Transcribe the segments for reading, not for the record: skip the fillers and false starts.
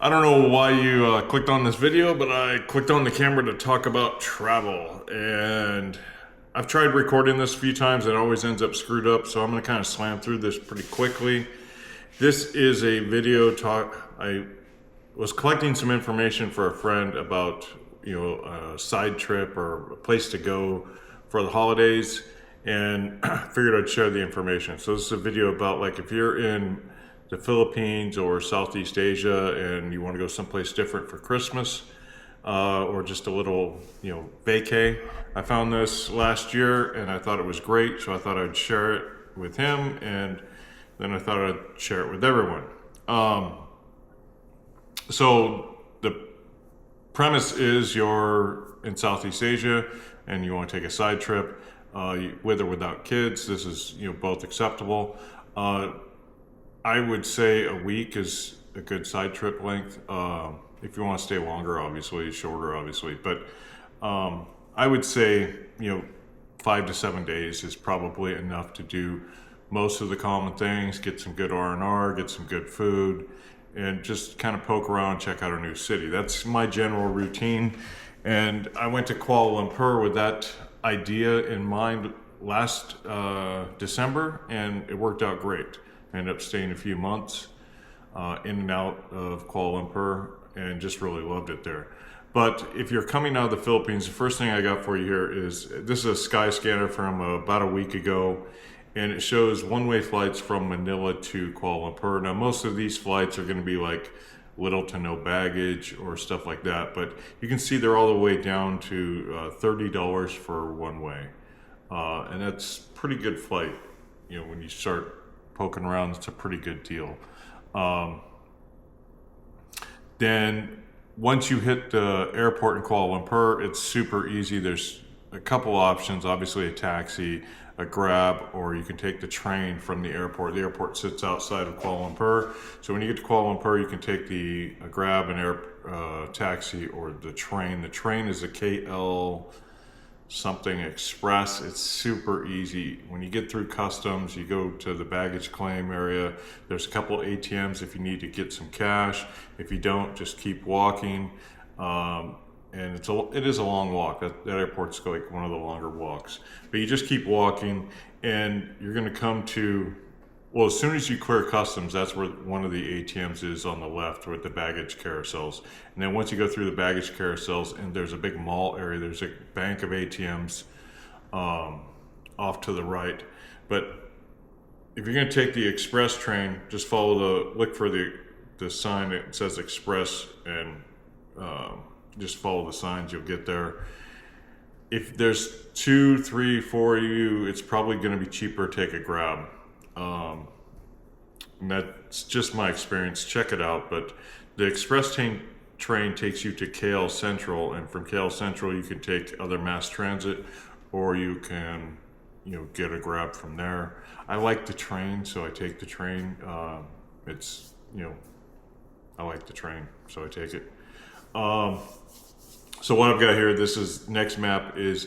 I don't know why you clicked on this video, but I clicked on the camera to talk about travel. And I've tried recording this a few times. It always ends up screwed up, so I'm going to kind of slam through this pretty quickly. This is a video talk. I was collecting some information for a friend about, a side trip or a place to go for the holidays, and figured I'd share the information. So this is a video about, like, if you're in the Philippines or Southeast Asia and you want to go someplace different for Christmas, or just a little, vacay. I found this last year and I thought it was great, so I thought I'd share it with him, and then I thought I'd share it with everyone. So the premise is you're in Southeast Asia and you want to take a side trip, with or without kids. This is both acceptable. I would say a week is a good side trip length. If you want to stay longer, obviously, shorter, obviously. But I would say, 5 to 7 days is probably enough to do most of the common things, get some good R&R, get some good food, and just kind of poke around, check out a new city. That's my general routine. And I went to Kuala Lumpur with that idea in mind last December, and it worked out great. I ended up staying a few months in and out of Kuala Lumpur and just really loved it there. But if you're coming out of the Philippines, the first thing I got for you here is, this is a sky scanner from about a week ago, and it shows one-way flights from Manila to Kuala Lumpur. Now, most of these flights are going to be like little to no baggage or stuff like that, but you can see they're all the way down to $30 for one way. And that's pretty good flight. When you start poking around, it's a pretty good deal. Then once you hit the airport in Kuala Lumpur, it's super easy. There's a couple options, obviously a taxi, a Grab, or you can take the train from the airport. The airport sits outside of Kuala Lumpur. So when you get to Kuala Lumpur, you can take a Grab, an taxi, or the train. The train is a KL something express. It's super easy. When you get through customs, you go to the baggage claim area. There's a couple ATMs if you need to get some cash. If you don't, just keep walking. And it is a long walk. That airport's like one of the longer walks. But you just keep walking, and you're going to come to, well, as soon as you clear customs, that's where one of the ATMs is on the left with the baggage carousels. And then once you go through the baggage carousels, and there's a big mall area, there's a bank of ATMs off to the right. But if you're going to take the express train, just look for the sign that says express, and just follow the signs, you'll get there. If there's 2, 3, 4 of you, it's probably going to be cheaper to take a Grab. And that's just my experience. Check it out. But the express train takes you to KL Central, and from KL Central you can take other mass transit, or you can get a Grab from there. I like the train, so I take the train. I like the train, so I take it. So what I've got here, next map is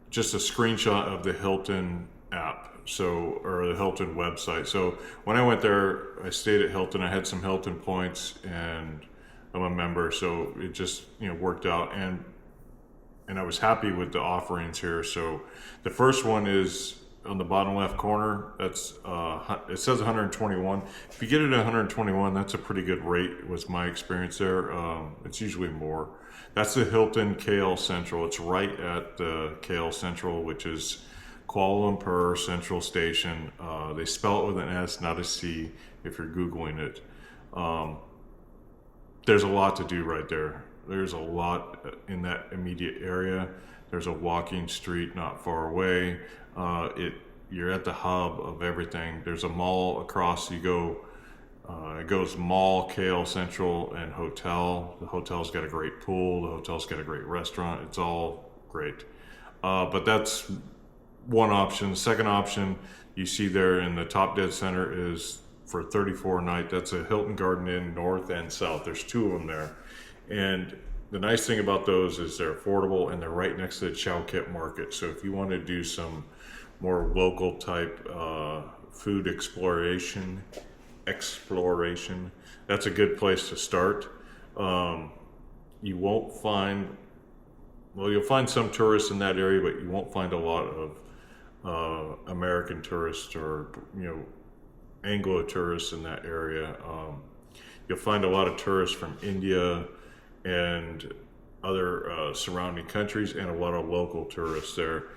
just a screenshot of the Hilton app, or the Hilton website. So when I went there, I stayed at Hilton. I had some Hilton points, and I'm a member, so it just worked out, and I was happy with the offerings here. So the first one is on the bottom left corner. That's it says 121. If you get it at 121, that's a pretty good rate, was my experience there. It's usually more. That's the Hilton KL Central. It's right at the KL Central, which is Kuala Lumpur Central Station. They spell it with an S, not a C, if you're Googling it. There's a lot to do right there. There's a lot in that immediate area. There's a walking street not far away. You're at the hub of everything. There's a mall across. You go, it goes mall, KL Central, and hotel. The hotel's got a great pool. The hotel's got a great restaurant. It's all great. But that's one option. The second option you see there in the top dead center is for $34 a night. That's a Hilton Garden Inn North and South. There's two of them there. And the nice thing about those is they're affordable, and they're right next to the Chowkit Market. So if you want to do some more local type food exploration, exploration. That's a good place to start. You won't find, well, you'll find some tourists in that area, but you won't find a lot of American tourists or Anglo tourists in that area. You'll find a lot of tourists from India and other surrounding countries, and a lot of local tourists there.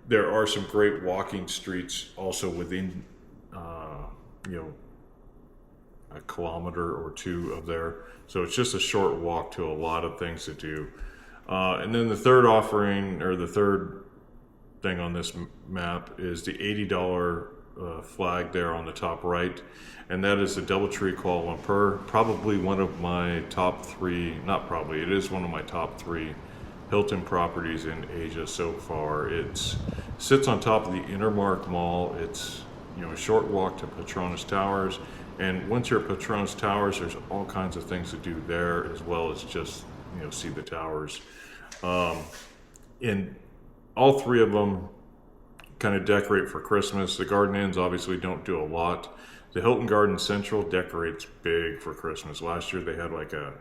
There are some great walking streets also within, a kilometer or two of there. So it's just a short walk to a lot of things to do. And then the third offering, or the third thing on this map, is the $80 flag there on the top right, and that is the DoubleTree Kuala Lumpur. Probably one of my top three, not probably, it is one of my top three Hilton properties in Asia so far. It sits on top of the Intermark Mall. It's a short walk to Petronas Towers, and once you're at Petronas Towers, there's all kinds of things to do there, as well as just see the towers. And all three of them kind of decorate for Christmas. The Garden Inns obviously don't do a lot. The Hilton Garden Central decorates big for Christmas. Last year they had like a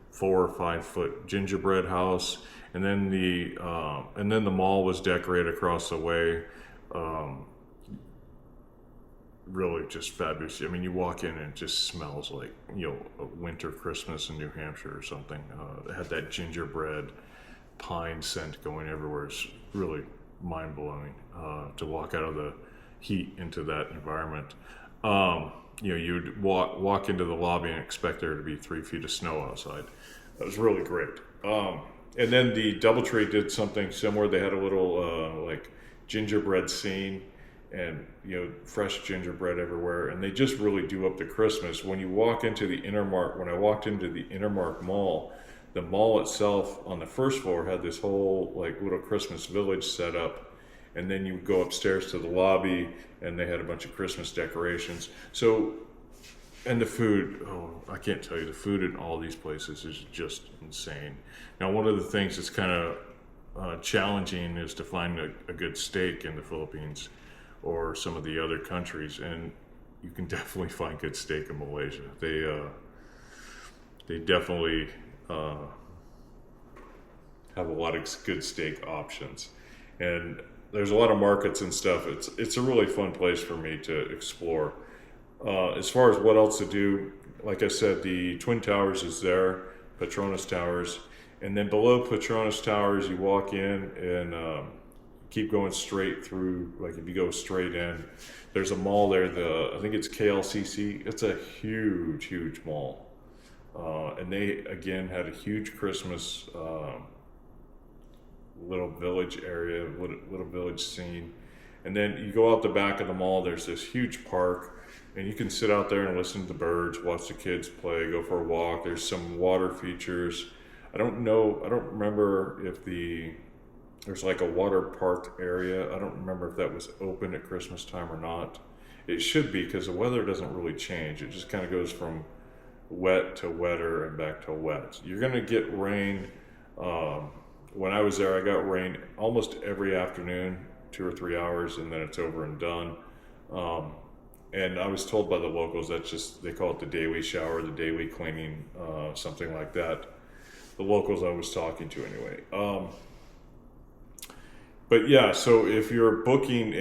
4 or 5 foot gingerbread house, and then the mall was decorated across the way. Really just fabulous. I mean, you walk in and it just smells like a winter Christmas in New Hampshire or something. It had that gingerbread pine scent going everywhere. It's really mind-blowing to walk out of the heat into that environment. You'd walk into the lobby and expect there to be 3 feet of snow outside. That was really great. And then the DoubleTree did something similar. They had a little like gingerbread scene, and fresh gingerbread everywhere, and they just really do up the Christmas. When you walk into the Intermark, when I walked into the Intermark Mall, the mall itself on the first floor had this whole like little Christmas village set up, and then you go upstairs to the lobby and they had a bunch of Christmas decorations. So, and the food, I can't tell you, the food in all these places is just insane. Now, one of the things that's kind of challenging is to find a good steak in the Philippines or some of the other countries, and you can definitely find good steak in Malaysia. They definitely have a lot of good steak options, and there's a lot of markets and stuff. It's a really fun place for me to explore. As far as what else to do, like I said, the Twin Towers is there, Petronas Towers, and then below Petronas Towers you walk in and keep going straight through. Like if you go straight in, there's a mall there, I think it's KLCC. It's a huge mall. And they, again, had a huge Christmas little village area, little village scene. And then you go out the back of the mall, there's this huge park, and you can sit out there and listen to the birds, watch the kids play, go for a walk. There's some water features. I don't remember if there's like a water park area. I don't remember if that was open at Christmas time or not. It should be, because the weather doesn't really change. It just kind of goes from wet to wetter and back to wet. You're going to get rain. When I was there, I got rain almost every afternoon, 2 or 3 hours, and then it's over and done. And I was told by the locals that's just, they call it the daily shower, the daily cleaning, something like that. The locals I was talking to anyway. But yeah, so if you're booking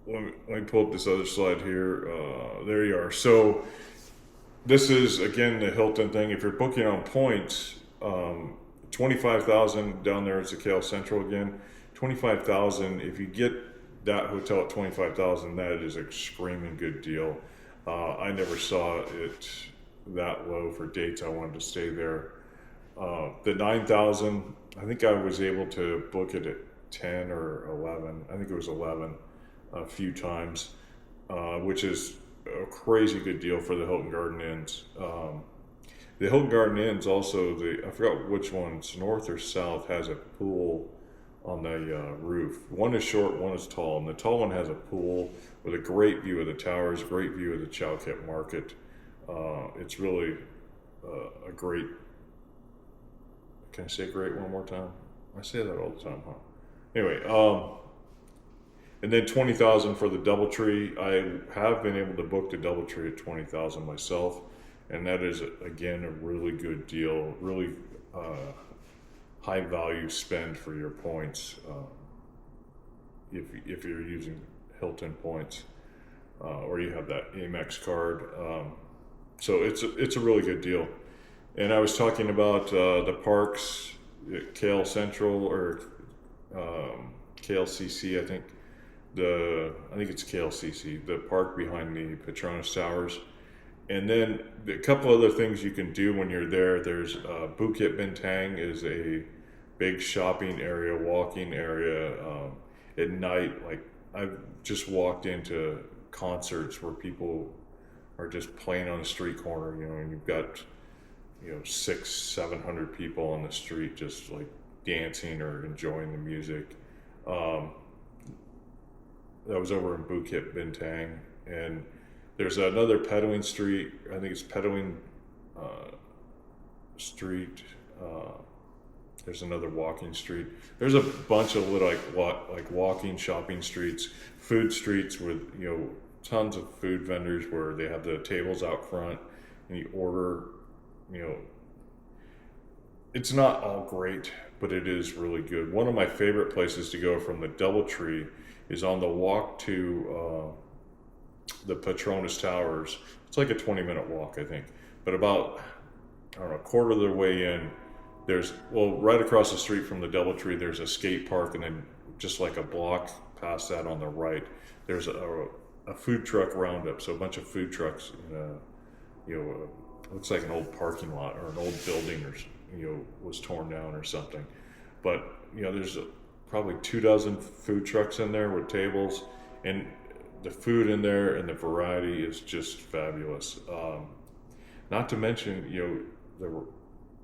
let me pull up this other slide here. There you are. So this is, again, the Hilton thing. If you're booking on points, 25,000 down there is the KL Central again. 25,000. If you get that hotel at 25,000, that is a screaming good deal. I never saw it that low for dates I wanted to stay there. The 9,000, I think I was able to book it at 10 or 11. I think it was 11 a few times, which is a crazy good deal for the Hilton Garden Inns. The Hilton Garden Inns also, I forgot which one, it's north or south, has a pool on the roof. One is short, one is tall, and the tall one has a pool with a great view of the towers, great view of the Chowkit Market. It's really a great, can I say great one more time? I say that all the time, huh? Anyway, And then 20,000 for the DoubleTree. I have been able to book the DoubleTree at 20,000 myself, and that is again a really good deal, really high value spend for your points. If you're using Hilton points or you have that Amex card, so it's a really good deal. And I was talking about the parks at Kale Central or KLCC, I think. I think it's KLCC, the park behind the Petronas Towers. And then a couple other things you can do when you're there. There's Bukit Bintang is a big shopping area, walking area. At night, like I've just walked into concerts where people are just playing on the street corner, and you've got, 600-700 people on the street just like dancing or enjoying the music. That was over in Bukit Bintang, and there's another pedaling street. I think it's pedaling street. There's another walking street. There's a bunch of little like walking shopping streets, food streets with tons of food vendors where they have the tables out front and you order. It's not all great, but it is really good. One of my favorite places to go from the DoubleTree is on the walk to the Petronas Towers. It's like a 20-minute walk, I think. But about, I don't know, a quarter of the way in, right across the street from the DoubleTree, there's a skate park, and then just like a block past that on the right, there's a food truck roundup. So a bunch of food trucks, looks like an old parking lot or an old building was torn down or something. But, there's probably 24 food trucks in there with tables, and the food in there and the variety is just fabulous. Not to mention,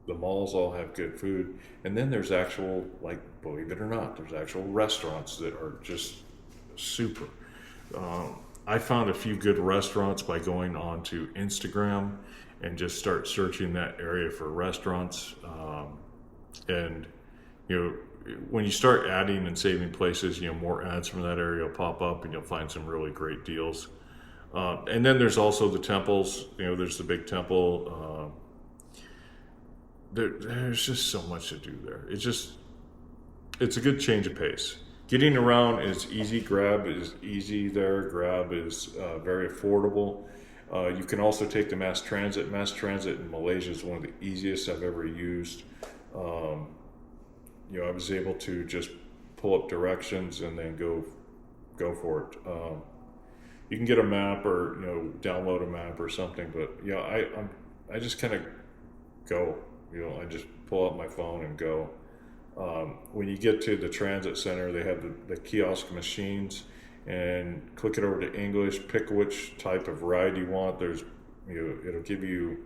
the malls all have good food, and then there's actual, like, believe it or not, there's actual restaurants that are just super. I found a few good restaurants by going onto Instagram and just start searching that area for restaurants. And when you start adding and saving places, more ads from that area will pop up, and you'll find some really great deals. And then there's also the temples. There's the big temple. There's just so much to do there. It's a good change of pace. Getting around is easy. Grab is easy there. Grab is very affordable. You can also take the mass transit. Mass transit in Malaysia is one of the easiest I've ever used. I was able to just pull up directions and then go for it. You can get a map or download a map or something, but I just kind of go. I just pull up my phone and go. When you get to the transit center, they have the kiosk machines, and click it over to English. Pick which type of ride you want. It'll give you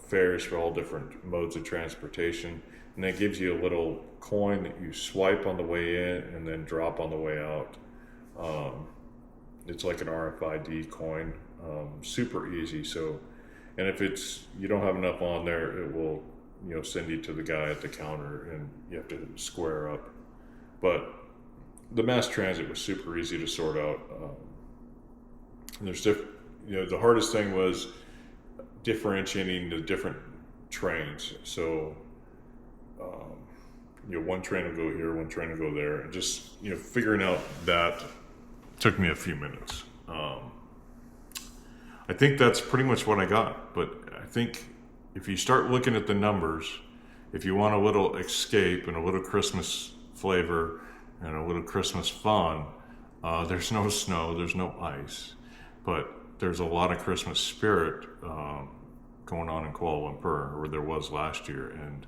fares for all different modes of transportation. And that gives you a little coin that you swipe on the way in and then drop on the way out. It's like an RFID coin, super easy. So, and if you don't have enough on there, it will, send you to the guy at the counter, and you have to square up. But the mass transit was super easy to sort out. And there's the hardest thing was differentiating the different trains. So, one train will go here, one train will go there, and just figuring out that took me a few minutes. I think that's pretty much what I got. But I think if you start looking at the numbers, if you want a little escape and a little Christmas flavor and a little Christmas fun, there's no snow, there's no ice, but there's a lot of Christmas spirit going on in Kuala Lumpur, or there was last year, and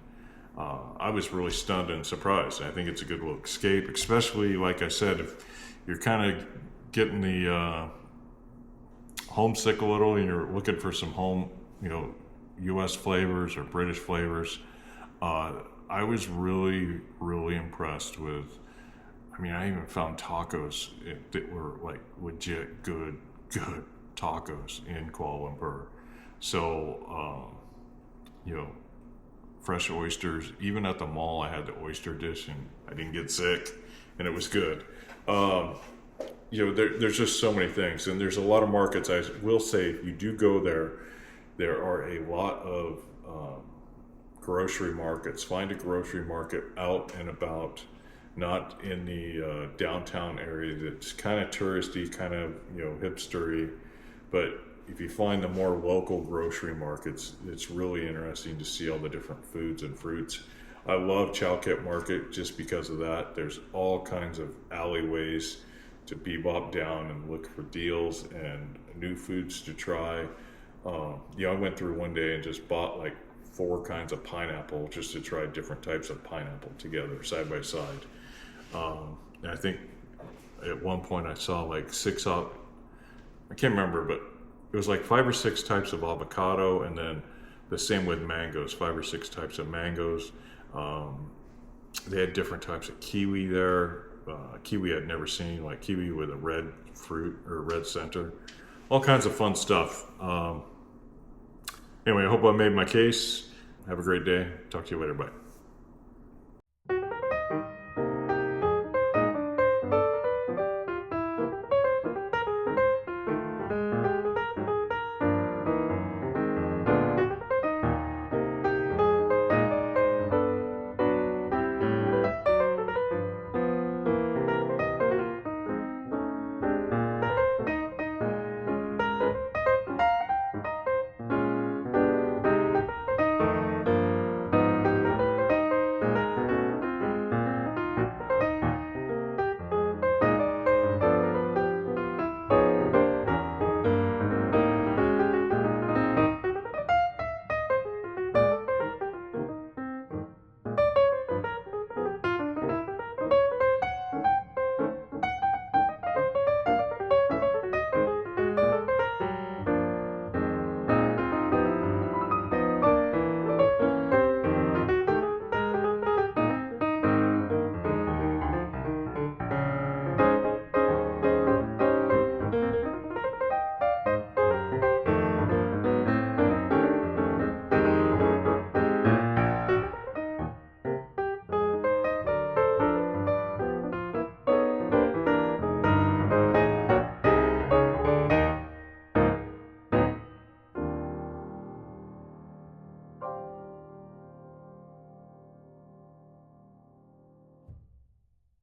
I was really stunned and surprised. I think it's a good little escape, especially, like I said, if you're kind of getting the homesick a little and you're looking for some home, U.S. flavors or British flavors. I was really, really impressed with, I even found tacos that were like legit good tacos in Kuala Lumpur. So, fresh oysters. Even at the mall, I had the oyster dish, and I didn't get sick, and it was good. There's just so many things, and there's a lot of markets. I will say, if you do go there, there are a lot of grocery markets. Find a grocery market out and about, not in the downtown area that's kind of touristy, kind of hipstery. But if you find the more local grocery markets, it's really interesting to see all the different foods and fruits. I love Chowkit Market just because of that. There's all kinds of alleyways to bebop down and look for deals and new foods to try. I went through one day and just bought like 4 kinds of pineapple just to try different types of pineapple together side by side. And I think at one point I saw like I can't remember, but it was like 5 or 6 types of avocado, and then the same with mangoes, 5 or 6 types of mangoes. They had different types of kiwi there. Kiwi I'd never seen, like kiwi with a red fruit or red center. All kinds of fun stuff. Anyway, I hope I made my case. Have a great day. Talk to you later. Bye.